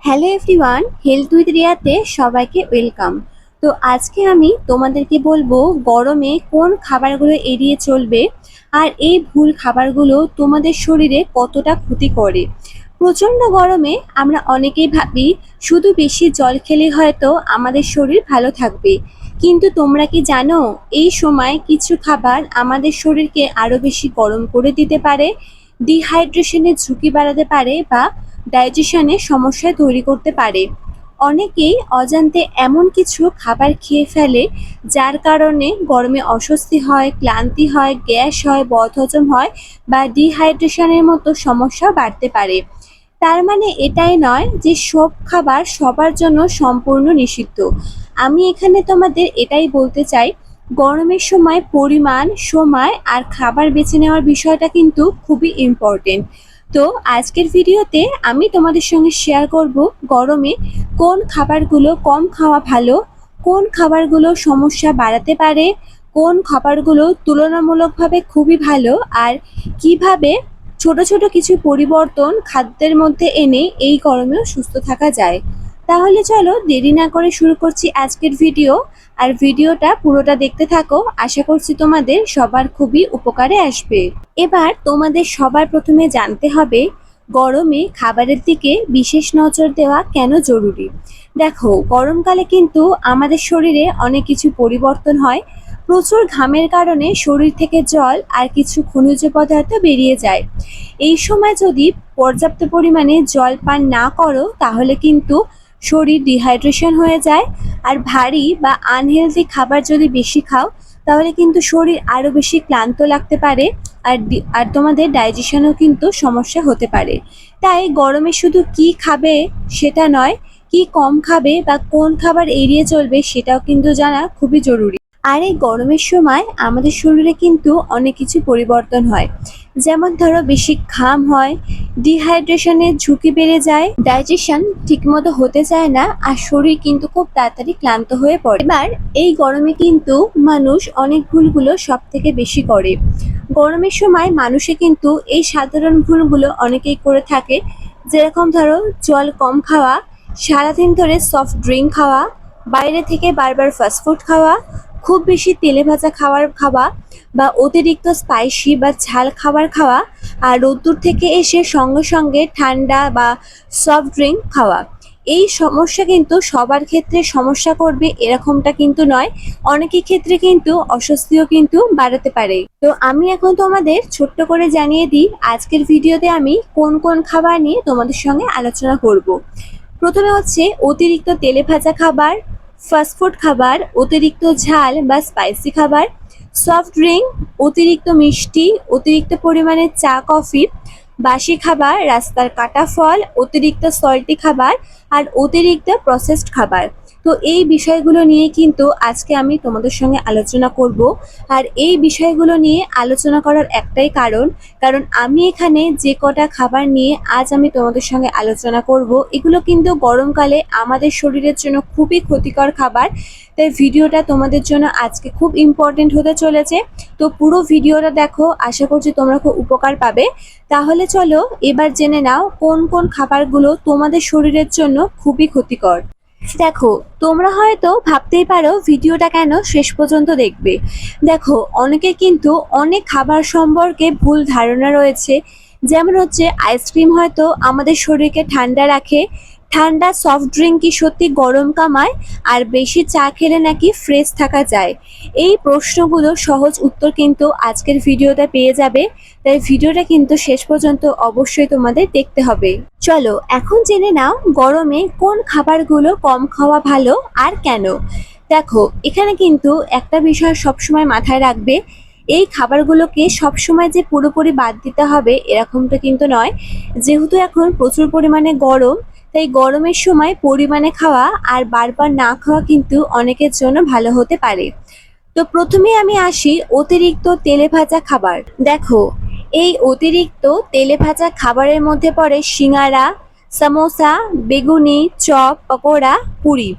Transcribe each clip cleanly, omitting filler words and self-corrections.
Hello everyone, health with রিয়াতে সবাইকে welcome. তো আজকে আমি তোমাদেরকে বলবো গরমে কোন খাবারগুলো এড়িয়ে চলবে আর এই ভুল খাবারগুলো তোমাদের শরীরে কতটা ক্ষতি করে। প্রচণ্ড গরমে আমরা অনেকেই ভাবি শুধু বেশি জল খেলে হয়তো আমাদের শরীর ভালো থাকবে, কিন্তু তোমরা কি জানো এই সময় কিছু খাবার আমাদের শরীরকে আরও বেশি গরম করে দিতে পারে, ডিহাইড্রেশনের ঝুঁকি বাড়াতে পারে বা ডাইজেশনে সমস্যা তৈরি করতে পারে। অনেকেই অজান্তে এমন কিছু খাবার খেয়ে ফেলে যার কারণে গরমে অস্বস্তি হয়, ক্লান্তি হয়, গ্যাস হয়, বদহজম হয় বা ডিহাইড্রেশনের মতো সমস্যা বাড়তে পারে। তার মানে এটাই নয় যে সব খাবার সবার জন্য সম্পূর্ণ নিষিদ্ধ। আমি এখানে তোমাদের এটাই বলতে চাই, গরমের সময় পরিমাণ, সময় আর খাবার বেছে নেওয়ার বিষয়টা কিন্তু খুবই ইম্পর্টেন্ট। তো আজকের ভিডিওতে আমি তোমাদের সঙ্গে শেয়ার করব গরমে কোন খাবারগুলো কম খাওয়া ভালো, কোন খাবারগুলো সমস্যা বাড়াতে পারে, কোন খাবারগুলো তুলনামূলকভাবে খুবই ভালো, আর কিভাবে ছোট ছোট কিছু পরিবর্তন খাদ্যের মধ্যে এনে এই গরমেও সুস্থ থাকা যায়। তাহলে চলো দেরি না করে শুরু করছি আজকের ভিডিও। আর ভিডিওটা পুরোটা দেখতে থাকো, আশা করছি তোমাদের সবার খুবই উপকারে আসবে। এবার তোমাদের সবার প্রথমে জানতে হবে গরমে খাবারের দিকে বিশেষ নজর দেওয়া কেন জরুরি। দেখো, গরমকালে কিন্তু আমাদের শরীরে অনেক কিছু পরিবর্তন হয়। প্রচুর ঘামের কারণে শরীর থেকে জল আর কিছু খনিজ পদার্থ বেরিয়ে যায়। এই সময় যদি পর্যাপ্ত পরিমাণে জল পান না করো তাহলে কিন্তু শরীর ডিহাইড্রেশন হয়ে যায়। আর ভারী বা আনহেলদি খাবার যদি বেশি খাও তাহলে কিন্তু শরীর আরও বেশি ক্লান্ত লাগতে পারে, আর তোমাদের ডাইজেশনও কিন্তু সমস্যা হতে পারে। তাই গরমে শুধু কি খাবে সেটা নয়, কি কম খাবে বা কোন খাবার এড়িয়ে চলবে সেটাও কিন্তু জানা খুবই জরুরি। আর এই গরমের সময় আমাদের শরীরে কিন্তু অনেক কিছু পরিবর্তন হয়, যেমন ধরো বেশি ঘাম হয়, ডিহাইড্রেশনের ঝুঁকি বেড়ে যায়, ডাইজেশন ঠিকমতো হতে চায় না, আর শরীর কিন্তু খুব তাড়াতাড়ি ক্লান্ত হয়ে পড়ে। এবার এই গরমে কিন্তু মানুষ অনেক ভুলগুলো সব থেকে বেশি করে। গরমের সময় মানুষে কিন্তু এই সাধারণ ভুলগুলো অনেকেই করে থাকে, যেরকম ধরো জল কম খাওয়া, সারাদিন ধরে সফট ড্রিঙ্ক খাওয়া, বাইরে থেকে বারবার ফাস্টফুড খাওয়া, খুব বেশি তেলে ভাজা খাওয়া বা অতিরিক্ত স্পাইসি বা ঝাল খাবার খাওয়া, আর রোদ্দুর থেকে এসে সঙ্গে সঙ্গে ঠান্ডা বা সফট ড্রিঙ্ক খাওয়া। এই সমস্যা কিন্তু সবার ক্ষেত্রে সমস্যা করবে এরকমটা কিন্তু নয়, অনেকের ক্ষেত্রে কিন্তু অস্বস্তিও কিন্তু বাড়াতে পারে। তো আমি এখন তোমাদের ছোট্ট করে জানিয়ে দিই আজকের ভিডিওতে আমি কোন কোন খাবার নিয়ে তোমাদের সঙ্গে আলোচনা করব। প্রথমে হচ্ছে অতিরিক্ত তেলে ভাজা খাবার, ফাস্টফুড খাবার, অতিরিক্ত ঝাল বা স্পাইসি খাবার, সফট ড্রিঙ্ক, অতিরিক্ত মিষ্টি, অতিরিক্ত পরিমাণে চা কফি, বাসি খাবার, রাস্তার কাটা ফল, অতিরিক্ত সল্টি খাবার আর অতিরিক্ত প্রসেসড খাবার। তো এই বিষয়গুলো নিয়ে কিন্তু আজকে আমি তোমাদের সঙ্গে আলোচনা করব। আর এই বিষয়গুলো নিয়ে আলোচনা করার একটাই কারণ, কারণ আমি এখানে যে কটা খাবার নিয়ে আজ আমি তোমাদের সঙ্গে আলোচনা করব এগুলো কিন্তু গরমকালে আমাদের শরীরের জন্য খুবই ক্ষতিকর খাবার। তাই ভিডিওটা তোমাদের জন্য আজকে খুব ইম্পর্টেন্ট হতে চলেছে। তো পুরো ভিডিওটা দেখো, আশা করছি তোমরা খুব উপকার পাবে। তাহলে চলো এবার জেনে নাও কোন কোন খাবারগুলো তোমাদের শরীরের জন্য খুবই ক্ষতিকর। দেখো, তোমরা হয়তো ভাবতেই পারো ভিডিওটা কেন শেষ পর্যন্ত দেখবে। দেখো, অনেকে কিন্তু অনেক খাবার সম্পর্কে ভুল ধারণা রয়েছে, যেমন হচ্ছে আইসক্রিম হয়তো আমাদের শরীরকে ঠান্ডা রাখে, ঠান্ডা সফট ড্রিঙ্ক কি সত্যি গরম কামায়, আর বেশি চা খেলে নাকি ফ্রেশ থাকা যায়। এই প্রশ্নগুলো সহজ উত্তর কিন্তু আজকের ভিডিওতে পেয়ে যাবে, তাই ভিডিওটা কিন্তু শেষ পর্যন্ত অবশ্যই তোমাদের দেখতে হবে। চলো এখন জেনে নাও গরমে কোন খাবারগুলো কম খাওয়া ভালো আর কেন। দেখো, এখানে কিন্তু একটা বিষয় সবসময় মাথায় রাখবে, এই খাবারগুলোকে সবসময় যে পুরোপুরি বাদ দিতে হবে এরকমটা কিন্তু নয়। যেহেতু এখন প্রচুর পরিমাণে গরম, তাই গরমের সময় পরিমাণে খাওয়া আর বারবার না খাওয়া কিন্তু অনেকের জন্য ভালো হতে পারে। তো প্রথমে আমি আসি অতিরিক্ত তেলে ভাজা খাবার। দেখো, এই অতিরিক্ত তেলে ভাজা খাবারের মধ্যে পড়ে সিঙ্গারা, সামোসা, বেগুনি, চপ, পকোড়া, পুরি।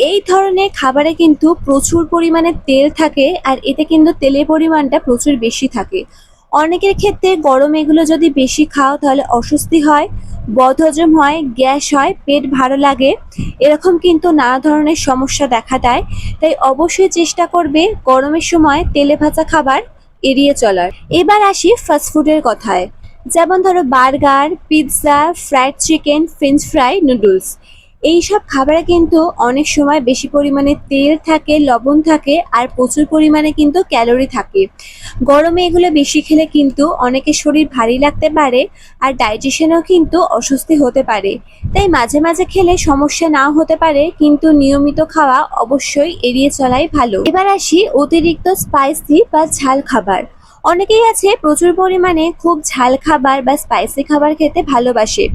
এই ধরনের খাবারে কিন্তু প্রচুর পরিমাণে তেল থাকে, আর এতে কিন্তু তেলের পরিমাণটা প্রচুর বেশি থাকে। অনেকের ক্ষেত্রে গরম এগুলো যদি বেশি খাও তাহলে অস্বস্তি হয়, বদহজম হয়, গ্যাস হয়, পেট ভালো লাগে, এরকম কিন্তু নানা ধরনের সমস্যা দেখা দেয়। তাই অবশ্যই চেষ্টা করবে গরমের সময় তেলে ভাজা খাবার এড়িয়ে চলার। এবার আসি ফাস্টফুডের কথায়। যেমন ধরো burger, pizza, fried chicken, French fry, noodles. এইসব খাবারে কিন্তু অনেক সময় বেশি পরিমাণে তেল থাকে, লবণ থাকে আর প্রচুর পরিমাণে কিন্তু ক্যালোরি থাকে। গরমে এগুলো বেশি খেলে কিন্তু অনেকের শরীর ভারী লাগতে পারে আর ডাইজেশনেও কিন্তু অস্বস্তি হতে পারে। তাই মাঝে মাঝে খেলে সমস্যা নাও হতে পারে, কিন্তু নিয়মিত খাওয়া অবশ্যই এড়িয়ে চলাই ভালো। এবার আসি অতিরিক্ত স্পাইসি বা ঝাল খাবার। অনেকেই আছে প্রচুর পরিমাণে খুব ঝাল খাবার বা স্পাইসি খাবার খেতে ভালোবাসে,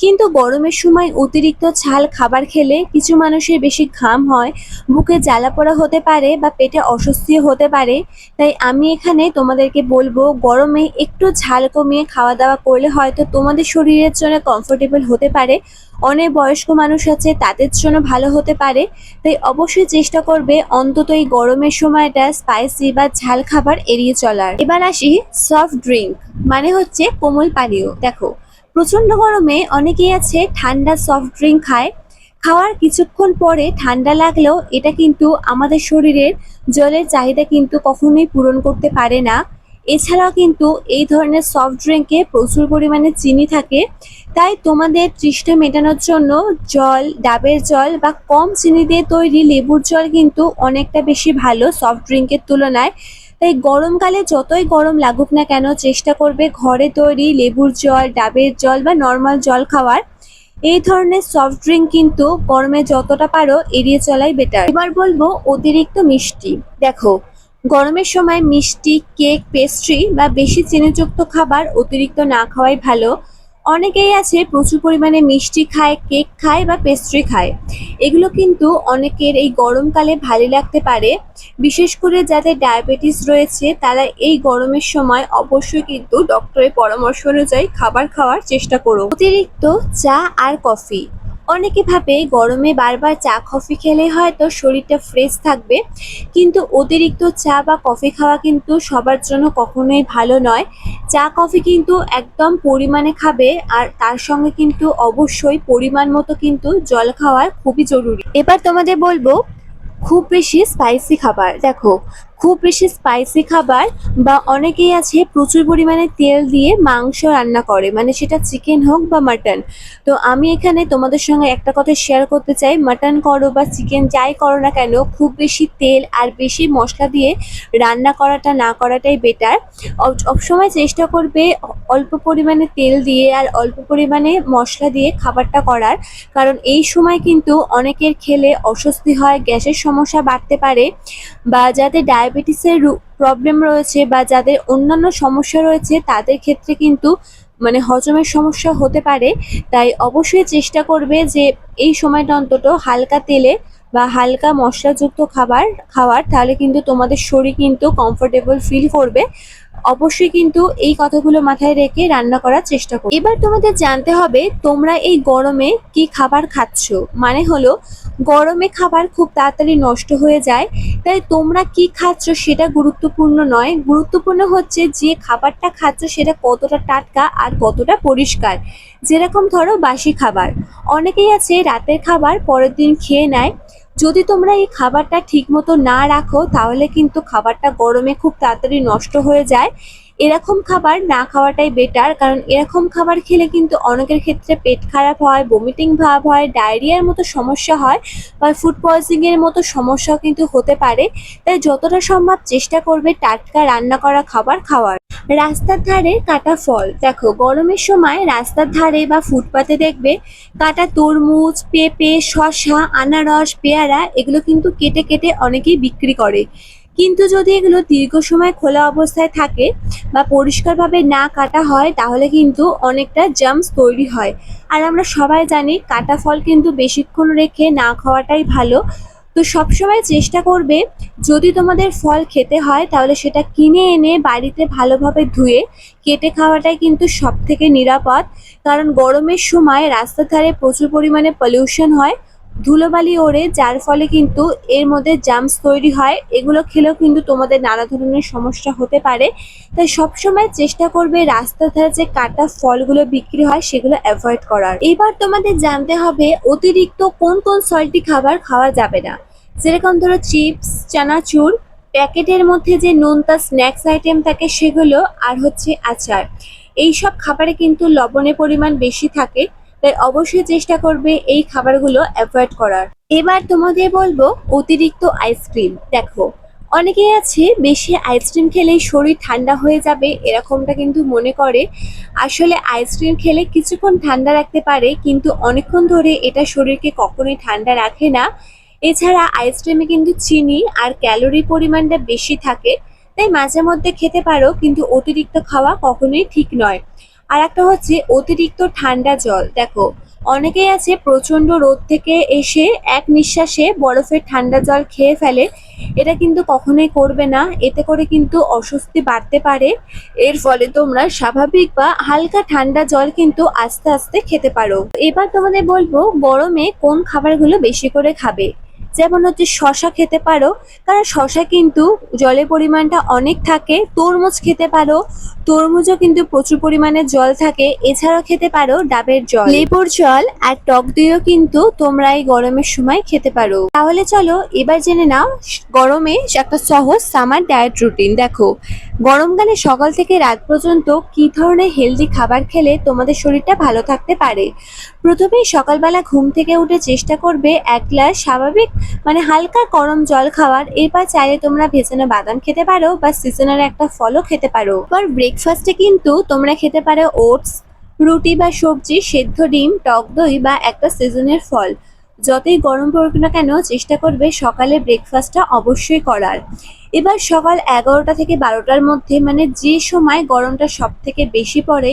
কিন্তু গরমের সময় অতিরিক্ত ঝাল খাবার খেলে কিছু মানুষের বেশি ঘাম হয়, বুকে জ্বালাপোড়া হতে পারে বা পেটে অস্বস্তিও হতে পারে। তাই আমি এখানে তোমাদেরকে বলবো গরমে একটু ঝাল কমিয়ে খাওয়া দাওয়া করলে হয়তো তোমাদের শরীরের জন্য কমফোর্টেবল হতে পারে। অনেক বয়স্ক মানুষ আছে, তাদের জন্য ভালো হতে পারে। তাই অবশ্যই চেষ্টা করবে অন্তত এই গরমের সময়টা স্পাইসি বা ঝাল খাবার এড়িয়ে চলার। এবার আসি সফট ড্রিঙ্ক, মানে হচ্ছে কোমল পানীয়। দেখো, প্রচন্ড গরমে অনেকেই আছে ঠান্ডা সফট ড্রিঙ্ক খায়। খাওয়ার কিছুক্ষণ পরে ঠান্ডা লাগলেও এটা কিন্তু আমাদের শরীরের জলের চাহিদা কিন্তু কখনোই পূরণ করতে পারে না। এছাড়াও কিন্তু এই ধরনের সফট ড্রিঙ্কে প্রচুর পরিমাণে চিনি থাকে। তাই তোমাদের তৃষ্ণা মেটানোর জন্য জল, ডাবের জল বা কম চিনি দিয়ে তৈরি লেবুর জল কিন্তু অনেকটা বেশি ভালো সফট ড্রিঙ্কের তুলনায়। তাই গরমকালে যতই গরম লাগুক না কেন চেষ্টা করবে ঘরে তৈরি লেবুর জল, ডাবের জল বা নর্মাল জল খাওয়ার। এই ধরনের সফট ড্রিঙ্ক কিন্তু গরমে যতটা পারো এড়িয়ে চলাই বেটার। এবার বলবো অতিরিক্ত মিষ্টি। দেখো, গরমের সময় মিষ্টি, কেক, পেস্ট্রি বা বেশি চিনিযুক্ত খাবার অতিরিক্ত না খাওয়াই ভালো। অনেকেই আছে প্রচুর পরিমাণে মিষ্টি খায়, কেক খায় বা পেস্ট্রি খায়। এগুলো কিন্তু অনেকের এই গরমকালে ভালো লাগতে পারে। বিশেষ করে যাদের ডায়াবেটিস রয়েছে তারা এই গরমের সময় অবশ্যই কিন্তু ডক্টরের পরামর্শ অনুযায়ী খাবার খাওয়ার চেষ্টা করো। অতিরিক্ত চা আর কফি। অনেকে ভাবে গরমে বারবার চা কফি খেলে হয়তো শরীরটা ফ্রেশ থাকবে, কিন্তু অতিরিক্ত চা বা কফি খাওয়া কিন্তু সবার জন্য কখনোই ভালো নয়। চা কফি কিন্তু একদম পরিমাণে খাবে, আর তার সঙ্গে কিন্তু অবশ্যই পরিমাণ মতো কিন্তু জল খাওয়া খুবই জরুরি। এবার তোমাদের বলবো খুব বেশি স্পাইসি খাবার। দেখো, খুব বেশি স্পাইসি খাবার বা অনেকেই আছে প্রচুর পরিমাণে তেল দিয়ে মাংস রান্না করে, মানে সেটা চিকেন হোক বা মাটন। তো আমি এখানে তোমাদের সঙ্গে একটা কথা শেয়ার করতে চাই, মাটন করো বা চিকেন যাই করো না কেন, খুব বেশি তেল আর বেশি মশলা দিয়ে রান্না করাটা না করাটাই বেটার। সবসময় চেষ্টা করবে অল্প পরিমাণে তেল দিয়ে আর অল্প পরিমাণে মশলা দিয়ে খাবারটা করার, কারণ এই সময় কিন্তু অনেকের খেলে অস্বস্তি হয়, গ্যাসের সমস্যা বাড়তে পারে, বা যাদের ডায়াবেটিসের প্রবলেম রয়েছে বা যাদের অন্যান্য সমস্যা রয়েছে তাদের ক্ষেত্রে কিন্তু মানে হজমের সমস্যা হতে পারে। তাই অবশ্যই চেষ্টা করবে যে এই সময়টা অন্তত হালকা তেলে বা হালকা মশলাযুক্ত খাবার খাওয়ার, তাহলে কিন্তু তোমাদের শরীর কিন্তু কমফোর্টেবল ফিল করবে। অবশ্যই কিন্তু এই কথাগুলো মাথায় রেখে রান্না করার চেষ্টা করো। এবার তোমাদের জানতে হবে তোমরা এই গরমে কি খাবার খাচ্ছ। মানে হলো গরমে খাবার খুব তাড়াতাড়ি নষ্ট হয়ে যায়, তাই তোমরা কি খাচ্ছ সেটা গুরুত্বপূর্ণ নয়। গুরুত্বপূর্ণ হচ্ছে যে খাবারটা খাচ্ছ সেটা কতটা টাটকা আর কতটা পরিষ্কার। যেরকম ধরো বাসি খাবার, অনেকেই আছে রাতের খাবার পরের দিন খেয়ে নেয়। যদি তোমরা এই খাবারটা ঠিক মতো না রাখো তাহলে কিন্তু খাবারটা গরমে খুব তাড়াতাড়ি নষ্ট হয়ে যায়। এরকম খাবার না খাওয়াটাই বেটার, কারণ এরকম খাবার খেলে কিন্তু অনেকের ক্ষেত্রে পেট খারাপ হয়, বমিটিং ভাব হয়, ডায়রিয়ার মতো সমস্যা হয় বা ফুড পয়জনিংয়ের মতো সমস্যাও কিন্তু হতে পারে। তাই যতটা সম্ভব চেষ্টা করবে টাটকা রান্না করা খাবার খাওয়ার। রাস্তার ধারে কাটা ফল। দেখো, গরমের সময় রাস্তার ধারে বা ফুটপাতে দেখবে কাটা তরমুজ, পেঁপে, শসা, আনারস, পেয়ারা এগুলো কিন্তু কেটে কেটে অনেকেই বিক্রি করে। কিন্তু যদি এগুলো দীর্ঘ সময় খোলা অবস্থায় থাকে বা পরিষ্কারভাবে না কাটা হয় তাহলে কিন্তু অনেকটা জার্মস তৈরি হয়। আর আমরা সবাই জানি কাটা ফল কিন্তু বেশিক্ষণ রেখে না খাওয়াটাই ভালো। তো সবসময় চেষ্টা করবে যদি তোমাদের ফল খেতে হয় তাহলে সেটা কিনে এনে বাড়িতে ভালোভাবে ধুয়ে কেটে খাওয়াটাই কিন্তু সবথেকে নিরাপদ। কারণ গরমের সময় রাস্তার ধারে প্রচুর পরিমাণে পলিউশন হয়, ধুলোবালি ওড়ে, যার ফলে কিন্তু এর মধ্যে জার্মস তৈরি হয়। এগুলো খেলেও কিন্তু তোমাদের নানা ধরনের সমস্যা হতে পারে। তাই সবসময় চেষ্টা করবে রাস্তার ধারে যে কাটা ফলগুলো বিক্রি হয় সেগুলো অ্যাভয়েড করার। এবার তোমাদের জানতে হবে অতিরিক্ত কোন কোন সল্টি খাবার খাওয়া যাবে না। যেরকম ধরো চিপস, চানাচুর, প্যাকেটের মধ্যে যে নোনতা স্ন্যাক্স আইটেম থাকে সেগুলো, আর হচ্ছে আচার। এইসব খাবারে কিন্তু লবণের পরিমাণ বেশি থাকে, তাই অবশ্যই চেষ্টা করবে এই খাবারগুলো অ্যাভয়েড করার। এবার তোমাদের বলবো অতিরিক্ত আইসক্রিম। দেখো, অনেকেই আছে বেশি আইসক্রিম খেলেই শরীর ঠান্ডা হয়ে যাবে এরকমটা কিন্তু মনে করে। আসলে আইসক্রিম খেলে কিছুক্ষণ ঠান্ডা রাখতে পারে, কিন্তু অনেকক্ষণ ধরে এটা শরীরকে কখনোই ঠান্ডা রাখে না। এছাড়া আইসক্রিমে কিন্তু চিনি আর ক্যালোরির পরিমাণটা বেশি থাকে, তাই মাঝে মধ্যে খেতে পারো, কিন্তু অতিরিক্ত খাওয়া কখনোই ঠিক নয়। আর একটা হচ্ছে অতিরিক্ত ঠান্ডা জল। দেখো, অনেকেই আছে প্রচন্ড রোদ থেকে এসে এক নিঃশ্বাসে বরফের ঠান্ডা জল খেয়ে ফেলে। এটা কিন্তু কখনোই করবে না, এতে করে কিন্তু অস্বস্তি বাড়তে পারে। এর ফলে তোমরা স্বাভাবিক বা হালকা ঠান্ডা জল কিন্তু আস্তে আস্তে খেতে পারো। এবার তোমাদের বলবো গরমে কোন খাবারগুলো বেশি করে খাবে। যেমন হচ্ছে শশা খেতে পারো, কারণ শশা কিন্তু জলের পরিমাণটা অনেক থাকে। তরমুজ খেতে পারো, তরমুজও কিন্তু প্রচুর পরিমাণে জল থাকে। এছাড়াও খেতে পারো ডাবের জল, লেবুর জল আর টক দইও কিন্তু তোমরা এই গরমের সময় খেতে পারো। তাহলে চলো এবার জেনে নাও গরমে একটা সহজ সামার ডায়েট রুটিন। দেখো, গরমকালে সকাল থেকে রাত পর্যন্ত কি ধরনের হেলদি খাবার খেলে তোমাদের শরীরটা ভালো থাকতে পারে। প্রথমেই সকালবেলা ঘুম থেকে উঠে চেষ্টা করবে 1 গ্লাস স্বাভাবিক হালকা গরম জল খাওয়ার। এরপর চাইলে তোমরা ভেজানো বাদাম খেতে পারো বা সিজনের একটা ফলও খেতে পারো। এবার ব্রেকফাস্টে কিন্তু তোমরা খেতে পারো ওটস, রুটি বা সবজি, সেদ্ধ ডিম, টক দই বা একটা সিজনের ফল। যতই গরম পড়ুক না কেন চেষ্টা করবে সকালে ব্রেকফাস্টটা অবশ্যই করার। এবার সকাল 11টা থেকে 12টার মধ্যে, যে সময় গরমটা সব থেকে বেশি পড়ে,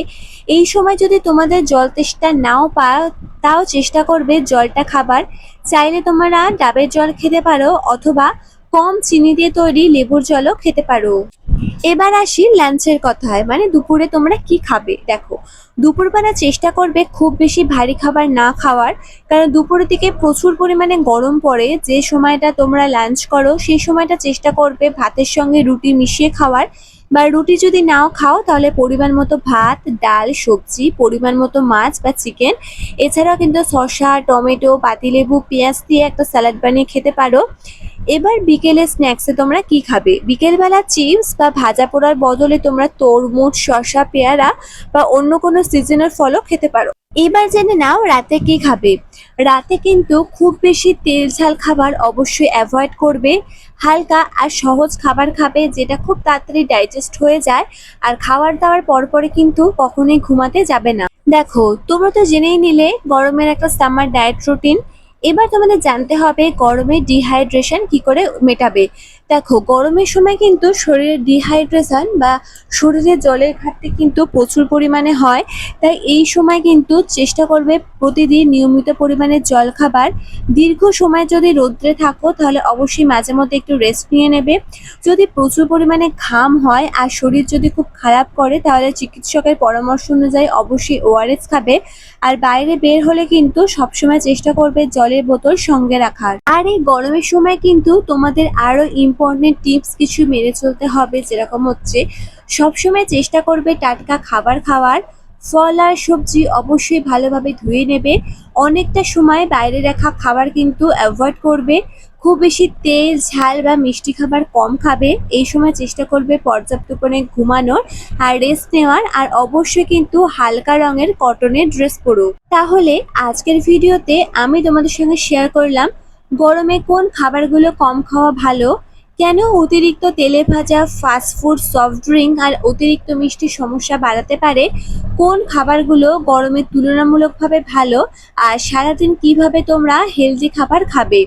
এই সময় যদি তোমাদের জল তেষ্টা নাও পাও, তাও চেষ্টা করবে জলটা খাবার। চাইলে তোমরা ডাবের জল খেতে পারো অথবা কম চিনি দিয়ে তৈরি লেবুর জলও খেতে পারো। এবার আসি লাঞ্চের কথায়, দুপুরে তোমরা কি খাবে। দেখো, দুপুরবেলা চেষ্টা করবে খুব বেশি ভারী খাবার না খাওয়ার, কারণ দুপুরের দিকে প্রচুর পরিমাণে গরম পড়ে। যে সময়টা তোমরা লাঞ্চ করো সেই সময়টা চেষ্টা করবে ভাতের সঙ্গে রুটি মিশিয়ে খাওয়ার, বা রুটি যদি নাও খাও তাহলে পরিমাণ মতো ভাত, ডাল, সবজি, পরিমাণ মতো মাছ বা চিকেন। এছাড়াও কিন্তু শসা, টমেটো, পাতিলেবু, পেঁয়াজ দিয়ে একটা স্যালাড বানিয়ে খেতে পারো। এবার বিকেলে স্ন্যাক্সে তোমরা কি খাবে। বিকেলবেলা চিপস বা ভাজা পোড়ার বদলে তোমরা তরমুজ, শসা, পেয়ারা বা অন্য কোনো সিজনাল ফলও খেতে পারো। এবার জেনে নাও রাতে কি খাবে। রাতে কিন্তু খুব বেশি তেল ঝাল খাবার অবশ্যই অ্যাভয়েড করবে। হালকা আর সহজ খাবার খাবে, যেটা খুব তাড়াতাড়ি ডাইজেস্ট হয়ে যায়। আর খাবার দাওয়ার পরপরে কিন্তু কখনোই ঘুমাতে যাবে না। দেখো, তোমরা তো জেনেই নিলে গরমের একটা সামার ডায়েট রুটিন। এবার তোমাদের জানতে হবে গরমে ডিহাইড্রেশন কি করে মেটাবে। দেখো, গরমের সময় কিন্তু শরীরের ডিহাইড্রেশন বা শরীরে জলের ঘাটতি কিন্তু প্রচুর পরিমাণে হয়। তাই এই সময় কিন্তু চেষ্টা করবে প্রতিদিন নিয়মিত পরিমাণে জল খাবার। দীর্ঘ সময় যদি রৌদ্রে থাকো তাহলে অবশ্যই মাঝে মধ্যে একটু রেস্ট নিয়ে নেবে। যদি প্রচুর পরিমাণে ঘাম হয় আর শরীর যদি খুব খারাপ করে তাহলে চিকিৎসকের পরামর্শ অনুযায়ী অবশ্যই ওআরএস খাবে। আর বাইরে বের হলে কিন্তু সবসময় চেষ্টা করবে জলের বোতল সঙ্গে রাখার। আর এই গরমের সময় কিন্তু তোমাদের আরো ইম্পর্টেন্ট টিপস কিছু মেনে চলতে হবে, যেরকম হচ্ছে সবসময় চেষ্টা করবে টাটকা খাবার খাওয়ার। ফল আর সবজি অবশ্যই ভালোভাবে ধুয়ে নেবে। অনেকটা সময় বাইরে রাখা খাবার কিন্তু অ্যাভয়েড করবে। খুব বেশি তেল, ঝাল বা মিষ্টি খাবার কম খাবে। এই সময় চেষ্টা করবে পর্যাপ্ত করে ঘুমানোর আর রেস্ট নেওয়ার। আর অবশ্যই কিন্তু হালকা রঙের কটনের ড্রেস পরো। তাহলে আজকের ভিডিওতে আমি তোমাদের সঙ্গে শেয়ার করলাম গরমে কোন খাবারগুলো কম খাওয়া ভালো, কেন অতিরিক্ত তেলে ভাজা, ফাস্টফুড, সফট ড্রিঙ্ক আর অতিরিক্ত মিষ্টি সমস্যা বাড়াতে পারে, কোন খাবারগুলো গরমে তুলনামূলকভাবে ভালো, আর সারাদিন কিভাবে তোমরা হেলদি খাবার খাবে।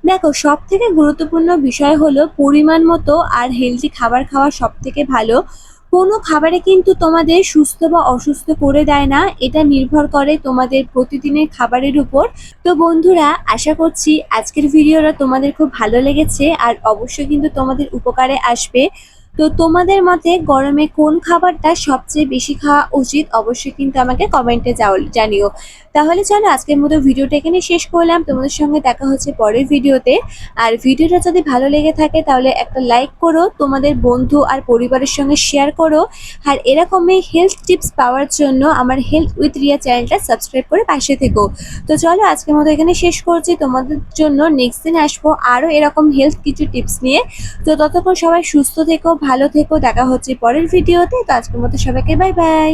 দেখো, সব থেকে গুরুত্বপূর্ণ বিষয় হলো পরিমাণ মতো আর হেলদি খাবার খাওয়া সব থেকে ভালো। কোনো খাবারে কিন্তু তোমাদের সুস্থ বা অসুস্থ করে দেয় না, এটা নির্ভর করে তোমাদের প্রতিদিনের খাবারের উপর। তো বন্ধুরা, আশা করছি আজকের ভিডিওটা তোমাদের খুব ভালো লেগেছে আর অবশ্যই কিন্তু তোমাদের উপকারে আসবে। তো তোমাদের মতে গরমে কোন খাবারটা সবচেয়ে বেশি খাওয়া উচিত অবশ্যই কিন্তু আমাকে কমেন্টে জানিও। তাহলে চলো আজকের মতো ভিডিওটা এখানে শেষ করলাম, তোমাদের সঙ্গে দেখা হচ্ছে পরের ভিডিওতে। আর ভিডিওটা যদি ভালো লেগে থাকে তাহলে একটা লাইক করো, তোমাদের বন্ধু আর পরিবারের সঙ্গে শেয়ার করো। আর এরকমই হেলথ টিপস পাওয়ার জন্য আমার হেলথ উইথ রিয়া চ্যানেলটা সাবস্ক্রাইব করে পাশে থেকো। তো চলো আজকের মতো এখানে শেষ করছি, তোমাদের জন্য নেক্সট দিন আসবো আরও এরকম হেলথ কিছু টিপস নিয়ে। তো ততক্ষণ সবাই সুস্থ থেকো, ভালো থেকো, দেখা হচ্ছে পরের ভিডিওতে। তো আজকের মতো সবাইকে বাই বাই।